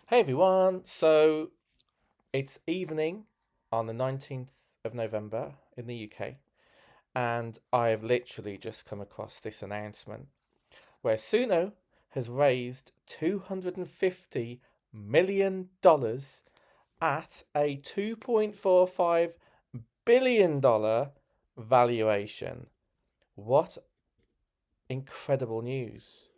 Hey everyone! So it's evening on the 19th of November in the UK, and I have literally just come across this announcement where Suno has raised $250 million at a $2.45 billion valuation. What incredible news!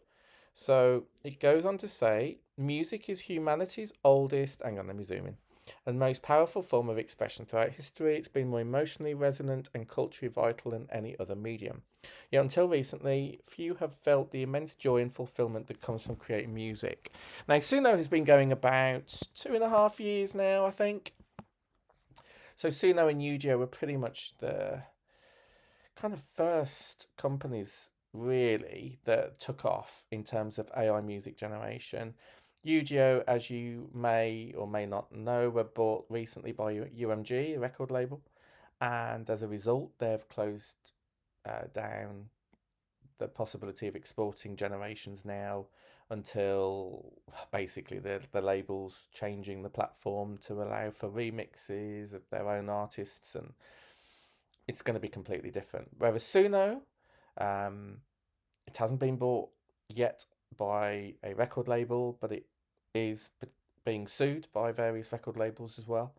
So it goes on to say music is humanity's oldest, hang on, let me zoom in, and most powerful form of expression throughout history. It's been more emotionally resonant and culturally vital than any other medium. Yet until recently, few have felt the immense joy and fulfillment that comes from creating music. Now, Suno has been going about 2.5 years now, I think. So Suno and Yu were pretty much the kind of first companies really that took off in terms of AI music generation. Yu as you may or may not know, were bought recently by UMG, a record label, and as a result, they've closed down the possibility of exporting generations now until basically the label's changing the platform to allow for remixes of their own artists, and it's going to be completely different. Whereas Suno, um, it hasn't been bought yet by a record label, but it is being sued by various record labels as well.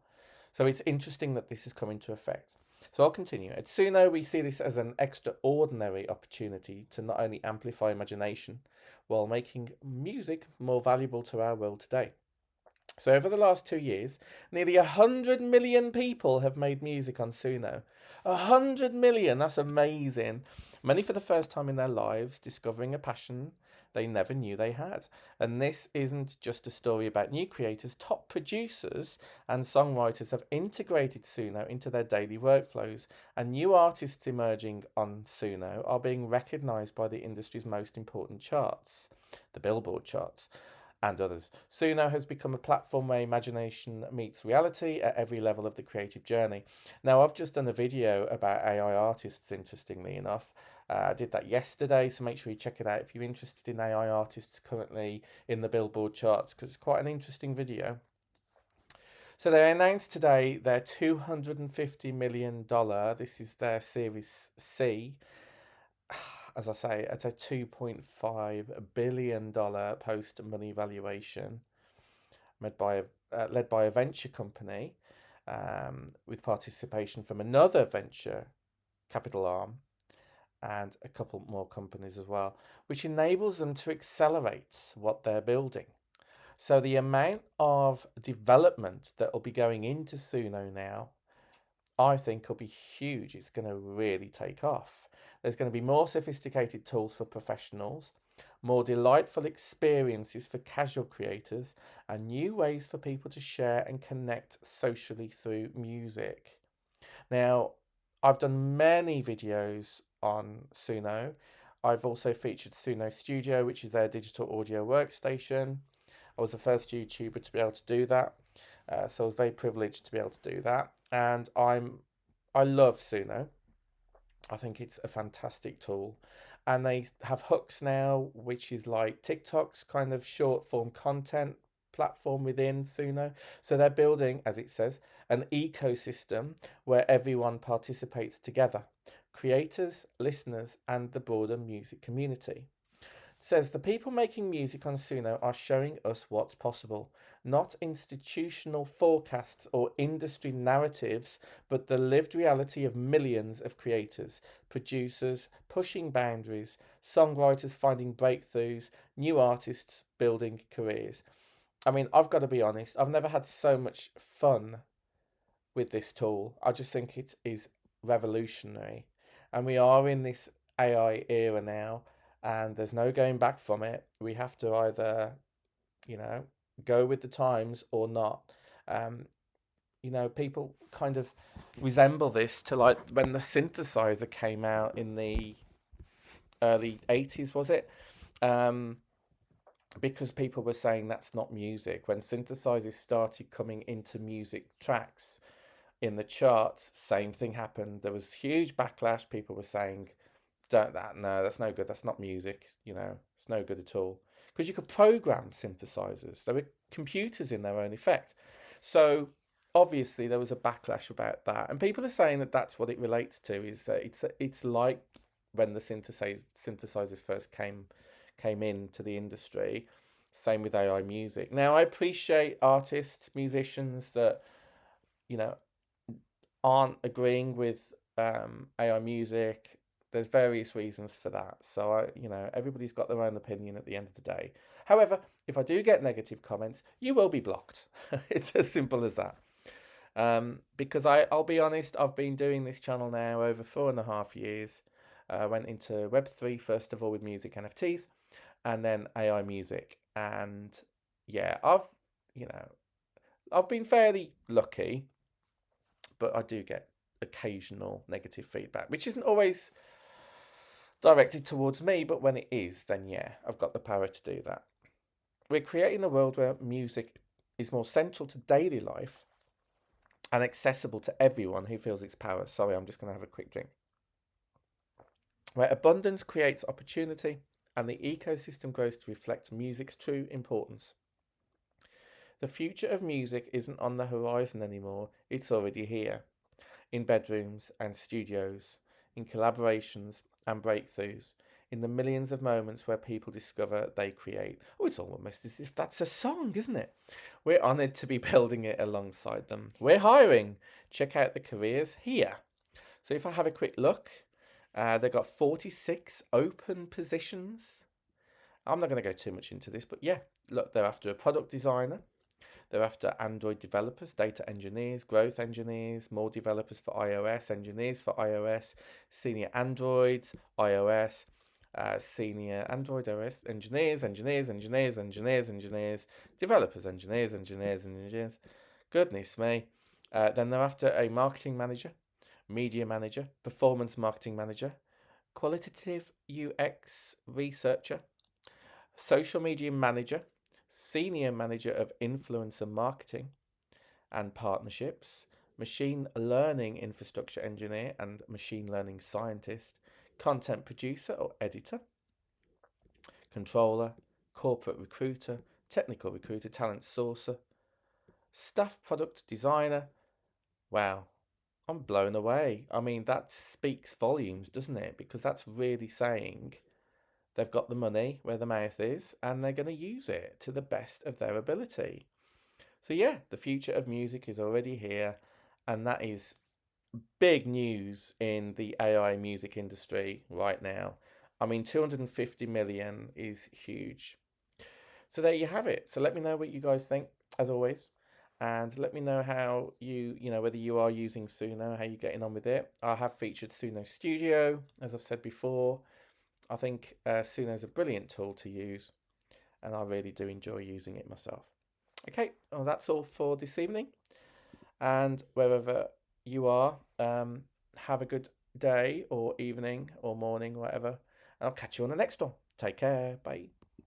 So it's interesting that this is coming to effect. So I'll continue. At Suno, we see this as an extraordinary opportunity to not only amplify imagination while making music more valuable to our world today. So over the last 2 years, nearly 100 million people have made music on Suno. 100 million, that's amazing. Many for the first time in their lives, discovering a passion they never knew they had. And this isn't just a story about new creators. Top producers and songwriters have integrated Suno into their daily workflows, and new artists emerging on Suno are being recognized by the industry's most important charts, the Billboard charts and others. Suno has become a platform where imagination meets reality at every level of the creative journey. Now, I've just done a video about AI artists, interestingly enough. I did that yesterday, so make sure you check it out if you're interested in AI artists currently in the Billboard charts, because it's quite an interesting video. So they announced today their $250 million, this is their Series C, as I say, at a $2.5 billion post money valuation, led by a venture company, with participation from another venture capital arm and a couple more companies as well, which enables them to accelerate what they're building. So the amount of development that will be going into Suno now, I think, will be huge. It's going to really take off. There's going to be more sophisticated tools for professionals, more delightful experiences for casual creators, and new ways for people to share and connect socially through music. Now, I've done many videos on Suno. I've also featured Suno Studio, which is their digital audio workstation. I was the first YouTuber to be able to do that. So I was very privileged to be able to do that. And I love Suno. I think it's a fantastic tool. And they have hooks now, which is like TikTok's kind of short form content platform within Suno. So they're building, as it says, an ecosystem where everyone participates together, creators, listeners, and the broader music community. It says the people making music on Suno are showing us what's possible, not institutional forecasts or industry narratives, but the lived reality of millions of creators, producers pushing boundaries, songwriters finding breakthroughs, new artists building careers. I mean, I've got to be honest, I've never had so much fun with this tool. I just think it is revolutionary. And we are in this AI era now, and there's no going back from it. We have to either, you know, go with the times or not. Um, People kind of resemble this to like when the synthesizer came out in the early 80s, was it? Um, because people were saying that's not music. When synthesizers started coming into music tracks, in the charts, same thing happened. There was huge backlash. People were saying, "Don't that? No, that's no good. That's not music. It's no good at all." because you could program synthesizers. There were computers in their own effect. So obviously there was a backlash about that, and people are saying that that's what it relates to. Is that it's like when the synthesizers first came into the industry. Same with AI music. Now I appreciate artists, musicians that you know aren't agreeing with AI music. There's various reasons for that. So everybody's got their own opinion at the end of the day. However, if I do get negative comments, you will be blocked. It's as simple as that. Because I'll be honest, I've been doing this channel now over 4.5 years. I went into Web3 first of all with music NFTs, and then AI music. And yeah, you know I've been fairly lucky, but I do get occasional negative feedback, which isn't always directed towards me, but when it is, then yeah, I've got the power to do that. We're creating a world where music is more central to daily life and accessible to everyone who feels its power. Sorry, I'm just going to have a quick drink. Where abundance creates opportunity and the ecosystem grows to reflect music's true importance. The future of music isn't on the horizon anymore, it's already here. In bedrooms and studios, in collaborations and breakthroughs, in the millions of moments where people discover they create. Oh, it's almost as if that's a song, isn't it? We're honoured to be building it alongside them. We're hiring. Check out the careers here. So if I have a quick look, they've got 46 open positions. I'm not going to go too much into this, but yeah, look, they're after a product designer. They're after Android developers, data engineers, growth engineers, more developers for iOS, engineers for iOS, senior Androids, iOS, senior Android OS, engineers, developers, engineers. Goodness me. Then they're after a marketing manager, media manager, performance marketing manager, qualitative UX researcher, social media manager, senior manager of influencer marketing and partnerships, machine learning infrastructure engineer and machine learning scientist, content producer or editor, controller, corporate recruiter, technical recruiter, talent sourcer, staff product designer. Wow, I'm blown away. I mean, that speaks volumes, doesn't it? Because that's really saying they've got the money where the mouth is and they're going to use it to the best of their ability. So yeah, the future of music is already here, and that is big news in the AI music industry right now. I mean, 250 million is huge. So there you have it. So let me know what you guys think, as always. And let me know how whether you are using Suno, how you're getting on with it. I have featured Suno Studio, as I've said before. I think Suno is a brilliant tool to use, and I really do enjoy using it myself. Okay, well, that's all for this evening. And wherever you are, have a good day or evening or morning, whatever. And I'll catch you on the next one. Take care. Bye.